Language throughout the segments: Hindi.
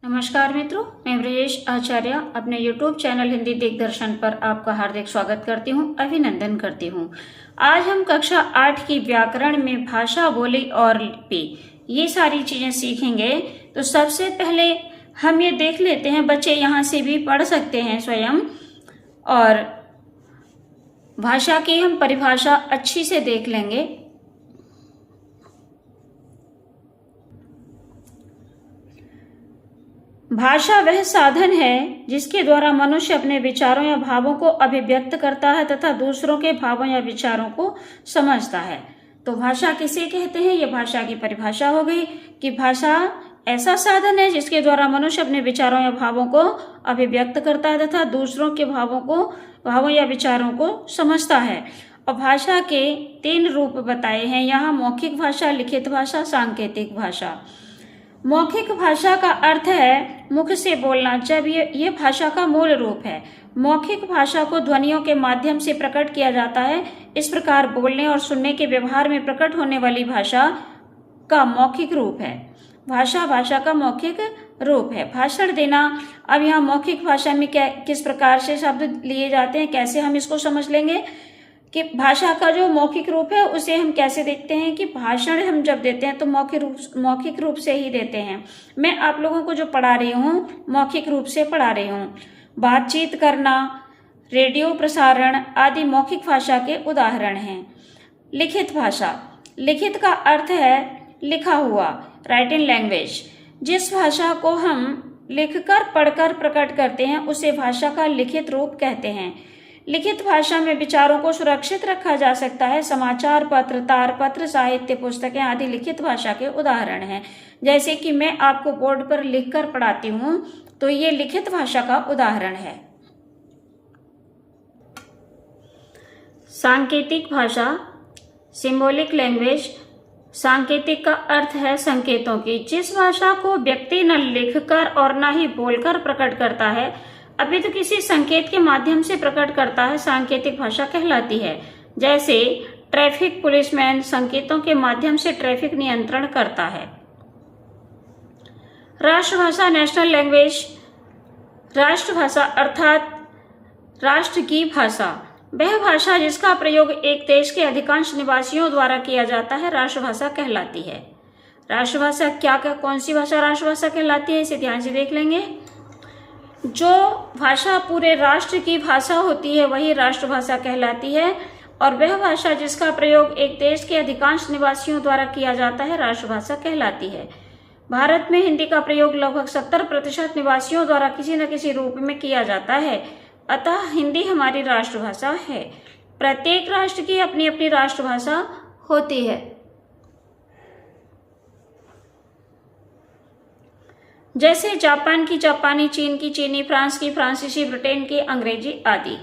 नमस्कार मित्रों, मैं ब्रजेश आचार्य अपने YouTube चैनल हिंदी दिग्दर्शन पर आपका हार्दिक स्वागत करती हूँ, अभिनंदन करती हूँ। आज हम कक्षा 8 की व्याकरण में भाषा, बोली और लिपि ये सारी चीजें सीखेंगे। तो सबसे पहले हम ये देख लेते हैं, बच्चे यहाँ से भी पढ़ सकते हैं स्वयं, और भाषा की हम परिभाषा अच्छी से देख लेंगे। भाषा वह साधन है जिसके द्वारा मनुष्य अपने विचारों या भावों को अभिव्यक्त करता है तथा दूसरों के भावों या विचारों को समझता है। तो भाषा किसे कहते हैं, ये भाषा की परिभाषा हो गई कि भाषा ऐसा साधन है जिसके द्वारा मनुष्य अपने विचारों या भावों को अभिव्यक्त करता है तथा दूसरों के भावों या विचारों को समझता है। और भाषा के 3 रूप बताए हैं यहाँ: मौखिक भाषा, लिखित भाषा, सांकेतिक भाषा। मौखिक भाषा का अर्थ है मुख से बोलना, जब ये भाषा का मूल रूप है। मौखिक भाषा को ध्वनियों के माध्यम से प्रकट किया जाता है। इस प्रकार बोलने और सुनने के व्यवहार में प्रकट होने वाली भाषा का मौखिक रूप है। भाषा का मौखिक रूप है। भाषण देना, अब यहाँ मौखिक भाषा में किस प्रकार से शब्द लिए जाते हैं, कैसे हम इसको समझ लेंगे कि भाषा का जो मौखिक रूप है उसे हम कैसे देखते हैं कि भाषण हम जब देते हैं तो मौखिक रूप से ही देते हैं। मैं आप लोगों को जो पढ़ा रही हूँ मौखिक रूप से पढ़ा रही हूँ। बातचीत करना, रेडियो प्रसारण आदि मौखिक भाषा के उदाहरण हैं। लिखित भाषा, लिखित का अर्थ है लिखा हुआ, राइटिंग लैंग्वेज। जिस भाषा को हम लिखकर पढ़कर प्रकट करते हैं उसे भाषा का लिखित रूप कहते हैं। लिखित भाषा में विचारों को सुरक्षित रखा जा सकता है। समाचार पत्र, तारपत्र, साहित्य पुस्तकें आदि लिखित भाषा के उदाहरण हैं। जैसे कि मैं आपको बोर्ड पर लिखकर पढ़ाती हूँ तो ये लिखित भाषा का उदाहरण है। सांकेतिक भाषा, सिंबॉलिक लैंग्वेज। सांकेतिक का अर्थ है संकेतों की। जिस भाषा को व्यक्ति न लिखकर और न ही बोलकर प्रकट करता है अभी तो किसी संकेत के माध्यम से प्रकट करता है, सांकेतिक भाषा कहलाती है। जैसे ट्रैफिक पुलिसमैन संकेतों के माध्यम से ट्रैफिक नियंत्रण करता है। राष्ट्रभाषा, नेशनल लैंग्वेज। राष्ट्रभाषा अर्थात राष्ट्र की भाषा, वह भाषा जिसका प्रयोग एक देश के अधिकांश निवासियों द्वारा किया जाता है, राष्ट्रभाषा कहलाती है। राष्ट्रभाषा कौन सी भाषा राष्ट्रभाषा कहलाती है, इसे ध्यान से देख लेंगे। जो भाषा पूरे राष्ट्र की भाषा होती है वही राष्ट्रभाषा कहलाती है, और वह भाषा जिसका प्रयोग एक देश के अधिकांश निवासियों द्वारा किया जाता है, राष्ट्रभाषा कहलाती है। भारत में हिंदी का प्रयोग लगभग 70% निवासियों द्वारा किसी न किसी रूप में किया जाता है, अतः हिंदी हमारी राष्ट्रभाषा है। प्रत्येक राष्ट्र की अपनी अपनी राष्ट्रभाषा होती है। जैसे जापान की जापानी, चीन की चीनी, फ्रांस की फ्रांसीसी, ब्रिटेन की अंग्रेजी आदि।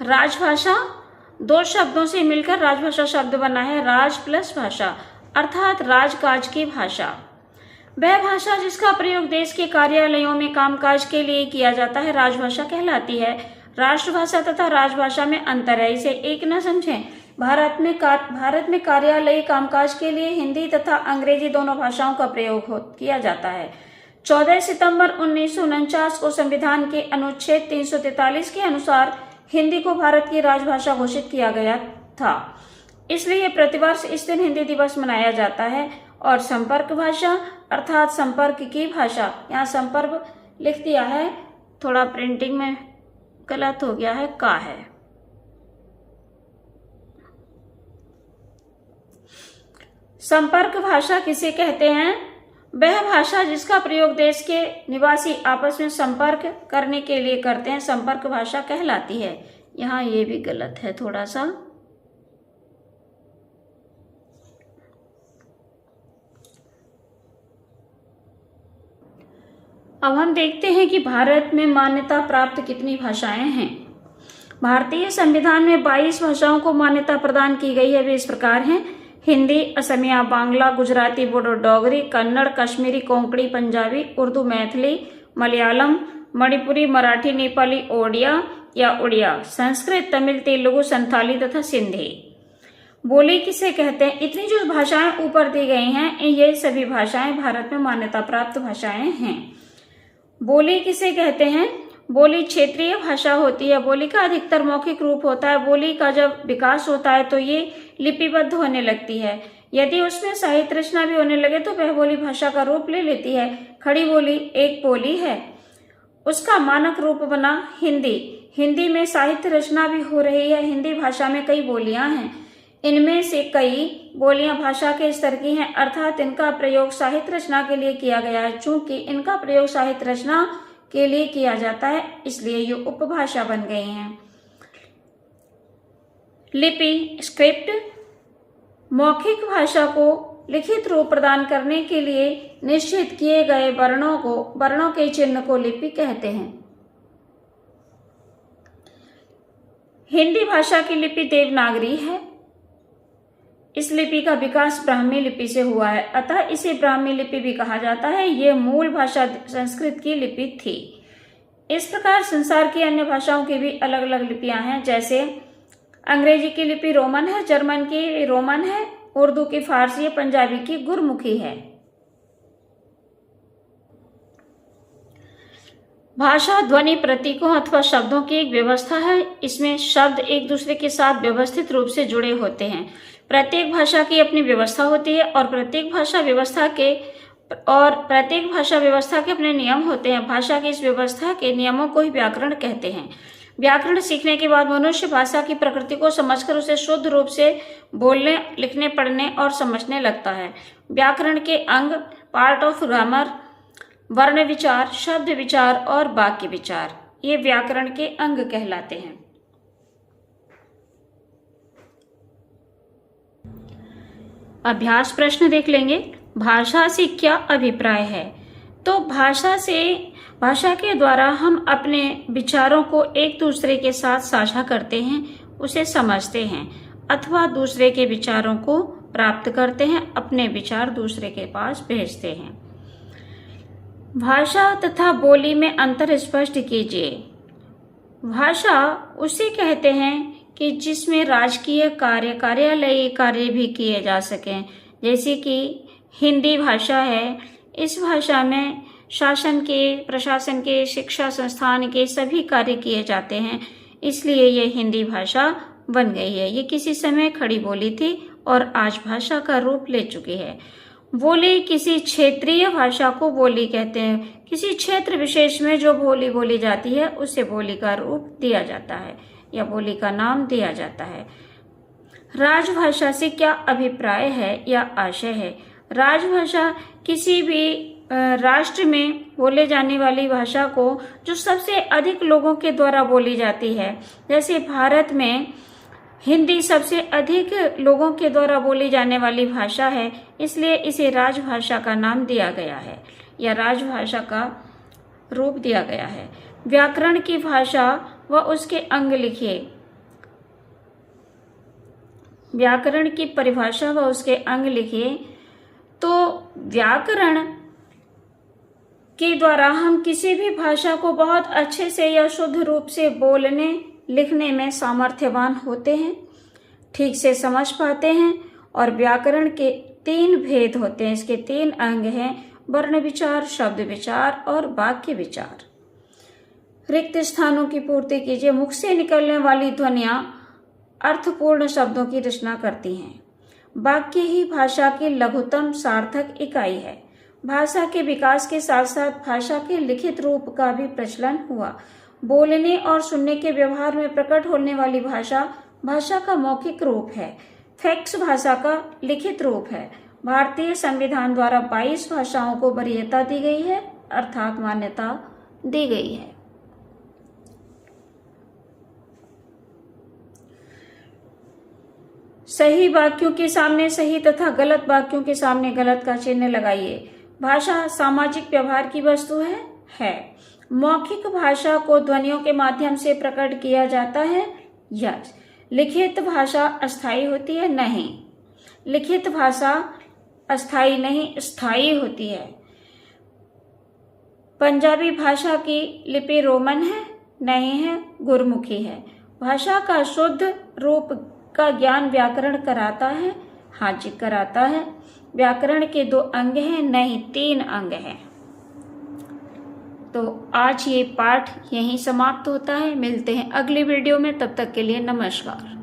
राजभाषा, 2 शब्दों से मिलकर राजभाषा शब्द बना है। राज प्लस भाषा अर्थात राजकाज की भाषा। वह भाषा जिसका प्रयोग देश के कार्यालयों में कामकाज के लिए किया जाता है, राजभाषा कहलाती है। राष्ट्रभाषा तथा राजभाषा में अंतर है, इसे एक न समझें। भारत में कार्यालयी कामकाज के लिए हिंदी तथा अंग्रेजी दोनों भाषाओं का प्रयोग किया जाता है। 14 सितंबर 1949 को संविधान के अनुच्छेद 343 के अनुसार हिंदी को भारत की राजभाषा घोषित किया गया था। इसलिए प्रतिवर्ष इस दिन हिंदी दिवस मनाया जाता है। और संपर्क भाषा अर्थात संपर्क की भाषा, यहाँ संपर्क लिख दिया है, थोड़ा प्रिंटिंग में गलत हो गया है, का है। संपर्क भाषा किसे कहते हैं? वह भाषा जिसका प्रयोग देश के निवासी आपस में संपर्क करने के लिए करते हैं, संपर्क भाषा कहलाती है। यहाँ ये भी गलत है थोड़ा सा। अब हम देखते हैं कि भारत में मान्यता प्राप्त कितनी भाषाएं हैं। भारतीय संविधान में 22 भाषाओं को मान्यता प्रदान की गई है। वे इस प्रकार हैं: हिंदी, असमिया, बांग्ला, गुजराती, बोडो, डोगरी, कन्नड़, कश्मीरी, कोंकणी, पंजाबी, उर्दू, मैथिली, मलयालम, मणिपुरी, मराठी, नेपाली, ओडिया या उड़िया, संस्कृत, तमिल, तेलुगु, संथाली तथा सिंधी। बोली किसे कहते हैं? इतनी जो भाषाएं ऊपर दी गई हैं ये सभी भाषाएं भारत में मान्यता प्राप्त भाषाएं हैं। बोली किसे कहते हैं? बोली क्षेत्रीय भाषा होती है। बोली का अधिकतर मौखिक रूप होता है। बोली का जब विकास होता है तो ये लिपिबद्ध होने लगती है। यदि उसमें साहित्य रचना भी होने लगे तो वह बोली भाषा का रूप ले लेती है। खड़ी बोली एक बोली है, उसका मानक रूप बना हिंदी। हिंदी में साहित्य रचना भी हो रही है। हिंदी भाषा में कई बोलियां हैं, इनमें से कई बोलियां भाषा के स्तर की हैं, अर्थात इनका प्रयोग साहित्य रचना के लिए किया गया है। चूंकि इनका प्रयोग साहित्य रचना के लिए किया जाता है, इसलिए ये उपभाषा बन गई हैं। लिपि स्क्रिप्ट मौखिक भाषा को लिखित रूप प्रदान करने के लिए निश्चित किए गए वर्णों के चिन्ह को लिपि कहते हैं। हिंदी भाषा की लिपि देवनागरी है। इस लिपि का विकास ब्राह्मी लिपि से हुआ है, अतः इसे ब्राह्मी लिपि भी कहा जाता है। यह मूल भाषा संस्कृत की लिपि थी। इस प्रकार संसार की अन्य भाषाओं की भी अलग अलग लिपियां हैं, जैसे अंग्रेजी की लिपि रोमन है, जर्मन की रोमन है, उर्दू की फारसी है, पंजाबी की गुरमुखी है। भाषा ध्वनि प्रतीकों अथवा शब्दों की एक व्यवस्था है। इसमें शब्द एक दूसरे के साथ व्यवस्थित रूप से जुड़े होते हैं। प्रत्येक भाषा की अपनी व्यवस्था होती है और प्रत्येक भाषा व्यवस्था के अपने नियम होते हैं। भाषा की इस व्यवस्था के नियमों को ही व्याकरण कहते हैं। व्याकरण सीखने के बाद मनुष्य भाषा की प्रकृति को समझकर उसे शुद्ध रूप से बोलने, लिखने, पढ़ने और समझने लगता है। व्याकरण के अंग पार्ट ऑफ ग्रामर, वर्ण विचार, शब्द विचार और वाक्य विचार, ये व्याकरण के अंग कहलाते हैं। अभ्यास प्रश्न देख लेंगे। भाषा से क्या अभिप्राय है? तो भाषा के द्वारा हम अपने विचारों को एक दूसरे के साथ साझा करते हैं, उसे समझते हैं अथवा दूसरे के विचारों को प्राप्त करते हैं, अपने विचार दूसरे के पास भेजते हैं। भाषा तथा बोली में अंतर स्पष्ट कीजिए। भाषा उसे कहते हैं कि जिसमें राजकीय कार्य, कार्यालयीय कार्य भी किए जा सकें, जैसे कि हिंदी भाषा है। इस भाषा में शासन के, प्रशासन के, शिक्षा संस्थान के सभी कार्य किए जाते हैं, इसलिए ये हिंदी भाषा बन गई है। ये किसी समय खड़ी बोली थी और आज भाषा का रूप ले चुकी है। बोली किसी क्षेत्रीय भाषा को बोली कहते हैं। किसी क्षेत्र विशेष में जो बोली बोली जाती है उसे बोली का रूप दिया जाता है या बोली का नाम दिया जाता है। राजभाषा से क्या अभिप्राय है या आशय है? राजभाषा किसी भी राष्ट्र में बोले जाने वाली भाषा को जो सबसे अधिक लोगों के द्वारा बोली जाती है। जैसे भारत में हिंदी सबसे अधिक लोगों के द्वारा बोली जाने वाली भाषा है, इसलिए इसे राजभाषा का नाम दिया गया है या राजभाषा का रूप दिया गया है। व्याकरण की भाषा व उसके अंग लिखिए। व्याकरण की परिभाषा व उसके अंग लिखिए। तो व्याकरण के द्वारा हम किसी भी भाषा को बहुत अच्छे से या शुद्ध रूप से बोलने लिखने में सामर्थ्यवान होते हैं, ठीक से समझ पाते हैं। और व्याकरण के 3 भेद होते हैं, इसके 3 अंग हैं, वर्ण विचार, शब्द विचार और वाक्य विचार। रिक्त स्थानों की पूर्ति कीजिए। मुख से निकलने वाली ध्वनियां अर्थपूर्ण शब्दों की रचना करती हैं। वाक्य ही भाषा की लघुतम सार्थक इकाई है। भाषा के विकास के साथ साथ भाषा के लिखित रूप का भी प्रचलन हुआ। बोलने और सुनने के व्यवहार में प्रकट होने वाली भाषा भाषा का मौखिक रूप है। फैक्स भाषा का लिखित रूप है। भारतीय संविधान द्वारा 22 भाषाओं को वरीयता दी गई है, अर्थात मान्यता दी गई है। सही वाक्यों के सामने सही तथा गलत वाक्यों के सामने गलत का चिन्ह लगाइए। भाषा सामाजिक व्यवहार की वस्तु है। मौखिक भाषा को ध्वनियों के माध्यम से प्रकट किया जाता है। यस। लिखित भाषा अस्थायी होती है? नहीं, लिखित भाषा अस्थायी नहीं, स्थायी होती है। पंजाबी भाषा की लिपि रोमन है? नहीं है, गुरमुखी है। भाषा का शुद्ध रूप का ज्ञान व्याकरण कराता है? हाँ जी, कराता है। व्याकरण के 2 अंग हैं? नहीं, 3 अंग हैं। तो तो आज ये पाठ यहीं समाप्त होता है। मिलते हैं अगले वीडियो में, तब तक के लिए नमस्कार।